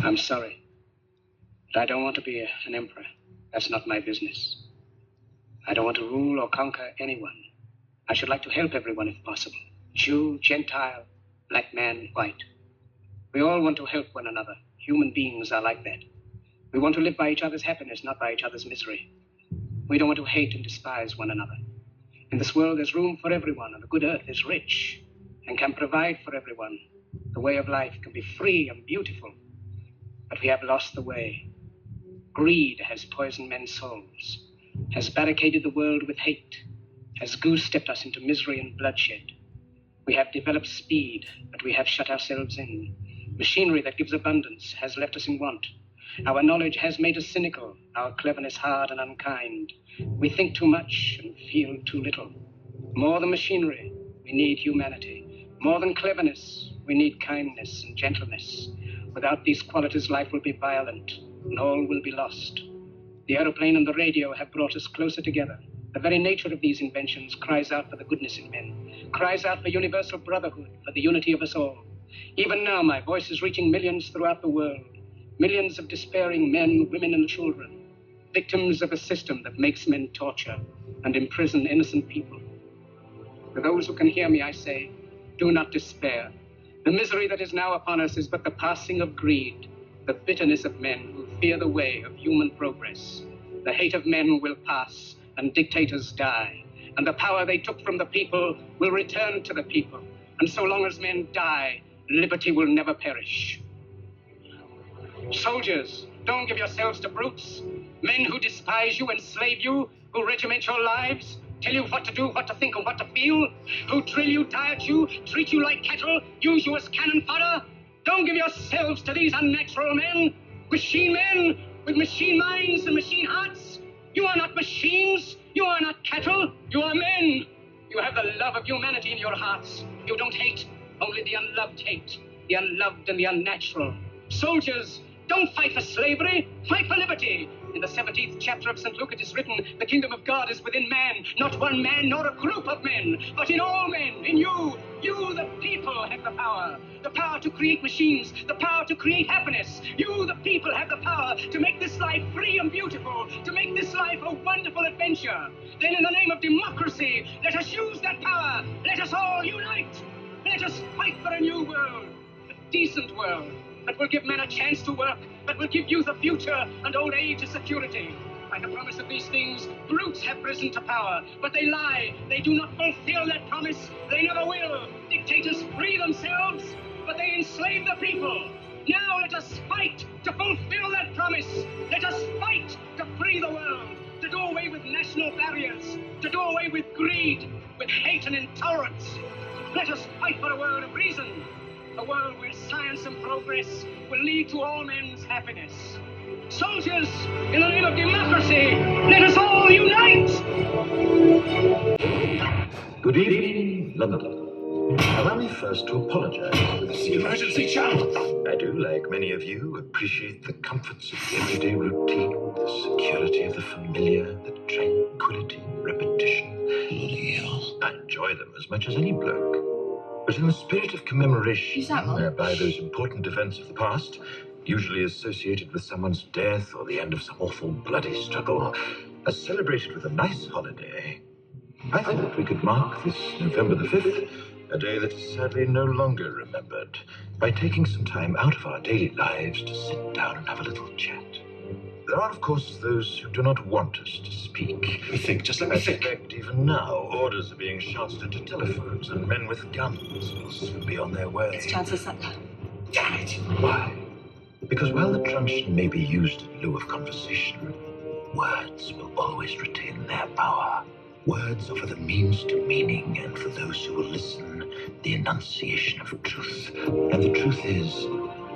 I'm sorry, but I don't want to be an emperor. That's not my business. I don't want to rule or conquer anyone. I should like to help everyone if possible. Jew, Gentile, black man, white. We all want to help one another. Human beings are like that. We want to live by each other's happiness, not by each other's misery. We don't want to hate and despise one another. In this world, there's room for everyone, and the good earth is rich and can provide for everyone. The way of life can be free and beautiful, but we have lost the way. Greed has poisoned men's souls, has barricaded the world with hate, has goose-stepped us into misery and bloodshed. We have developed speed, but we have shut ourselves in. Machinery that gives abundance has left us in want. Our knowledge has made us cynical, our cleverness hard and unkind. We think too much and feel too little. More than machinery, we need humanity. More than cleverness, we need kindness and gentleness. Without these qualities, life will be violent and all will be lost. The aeroplane and the radio have brought us closer together. The very nature of these inventions cries out for the goodness in men, cries out for universal brotherhood, for the unity of us all. Even now, my voice is reaching millions throughout the world. Millions of despairing men, women, and children, victims of a system that makes men torture and imprison innocent people. To those who can hear me, I say, do not despair. The misery that is now upon us is but the passing of greed, the bitterness of men who fear the way of human progress. The hate of men will pass, and dictators die, and the power they took from the people will return to the people. And so long as men die, liberty will never perish. Soldiers, don't give yourselves to brutes. Men who despise you, enslave you, who regiment your lives, tell you what to do, what to think, and what to feel, who drill you, diet you, treat you like cattle, use you as cannon fodder. Don't give yourselves to these unnatural men, machine men with machine minds and machine hearts. You are not machines. You are not cattle. You are men. You have the love of humanity in your hearts. You don't hate, only the unloved hate, the unloved and the unnatural. Soldiers, don't fight for slavery, fight for liberty. In the 17th chapter of St. Luke it is written, the kingdom of God is within man, not one man nor a group of men, but in all men, in you. You, the people, have the power to create machines, the power to create happiness. You, the people, have the power to make this life free and beautiful, to make this life a wonderful adventure. Then in the name of democracy, let us use that power. Let us all unite. Let us fight for a new world, a decent world, that will give men a chance to work, that will give youth a future and old age a security. By the promise of these things, brutes have risen to power, but they lie. They do not fulfill that promise. They never will. Dictators free themselves, but they enslave the people. Now let us fight to fulfill that promise. Let us fight to free the world, to do away with national barriers, to do away with greed, with hate and intolerance. Let us fight for a world of reason, a world where science and progress will lead to all men's happiness. Soldiers, in the name of democracy, let us all unite! Good evening, London. Allow me first to apologize for this emergency, Charles. I do, like many of you, appreciate the comforts of the everyday routine, the security of the familiar, the tranquility, repetition. Bloody hell. I enjoy them as much as any bloke. But in the spirit of commemoration, whereby those important events of the past, usually associated with someone's death or the end of some awful bloody struggle, are celebrated with a nice holiday, I thought we could mark this November the 5th, a day that is sadly no longer remembered, by taking some time out of our daily lives to sit down and have a little chat. There are, of course, those who do not want us to speak. Let me think, just let me think. I suspect even now orders are being shouted into telephones and men with guns will soon be on their way. It's Chancellor Sutler. Damn it. Why? Because while the truncheon may be used in lieu of conversation, words will always retain their power. Words offer the means to meaning, and for those who will listen, the enunciation of truth. And the truth is,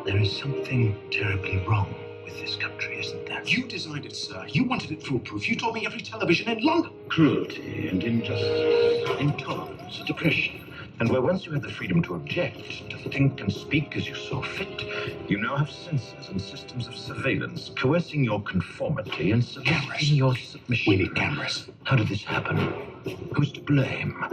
there is something terribly wrong with this country, isn't there? You designed it, sir. You wanted it foolproof. You told me every television in London. Cruelty and injustice, intolerance, depression. And where once you had the freedom to object, to think and speak as you saw fit, you now have censors and systems of surveillance coercing your conformity and soliciting your submission. We need cameras. How did this happen? Who's to blame?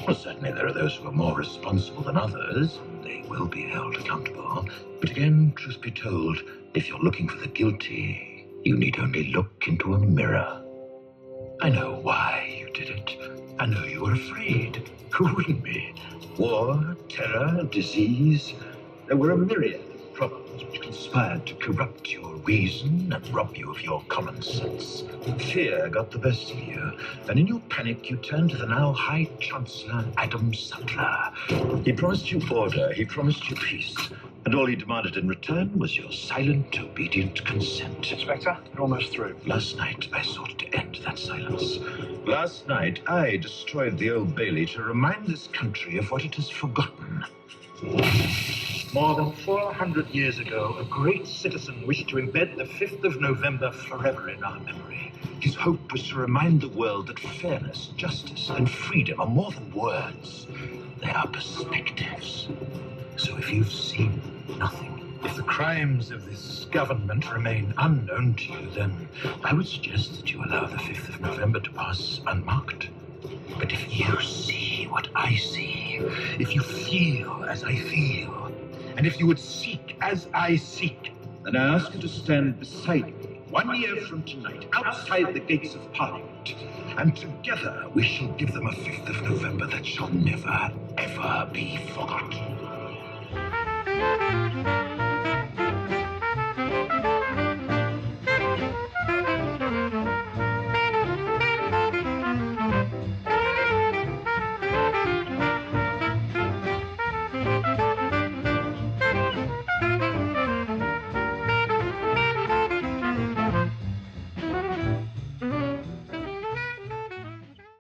Well, certainly there are those who are more responsible than others. They they will be held accountable. But again, truth be told, if you're looking for the guilty, you need only look into a mirror. I know why you did it. I know you were afraid. Who wouldn't be? War, terror, disease. There were a myriad of problems which conspired to corrupt your reason and rob you of your common sense. Fear got the best of you, and in your panic you turned to the now High Chancellor Adam Sutler. He promised you order, he promised you peace, and all he demanded in return was your silent, obedient consent. Inspector, you're almost through. Last night, I sought to end that silence. Last night, I destroyed the Old Bailey to remind this country of what it has forgotten. More than 400 years ago, a great citizen wished to embed the 5th of November forever in our memory. His hope was to remind the world that fairness, justice, and freedom are more than words. They are perspectives. So if you've seen nothing, if the crimes of this government remain unknown to you, then I would suggest that you allow the 5th of November to pass unmarked. But if you see what I see, if you feel as I feel, and if you would seek as I seek, then I ask you to stand beside me 1 year from tonight, outside the gates of Parliament, and together we shall give them a 5th of November that shall never, ever be forgotten.